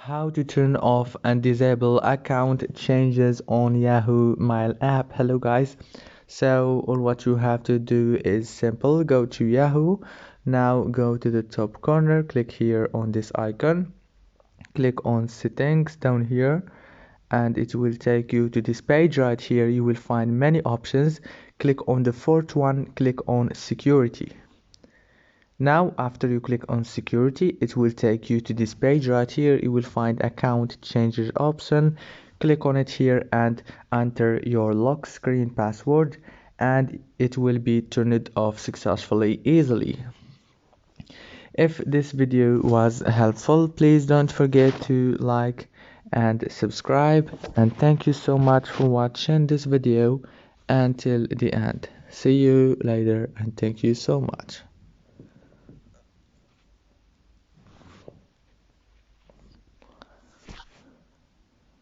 How to turn off and disable account changes on Yahoo Mail app. Hello guys. So all what you have to do is simple. Go to Yahoo. Now go to the top corner, click here on this icon, click on settings down here, and it will take you to this page. Right here you will find many options. Click on the fourth one, click on security. Now after you click on security, it will take you to this page. Right here you will find account changes option. Click on it here and enter your lock screen password, and it will be turned off successfully easily. If this video was helpful, please don't forget to like and subscribe, and thank you so much for watching this video until the end. See you later, and thank you so much.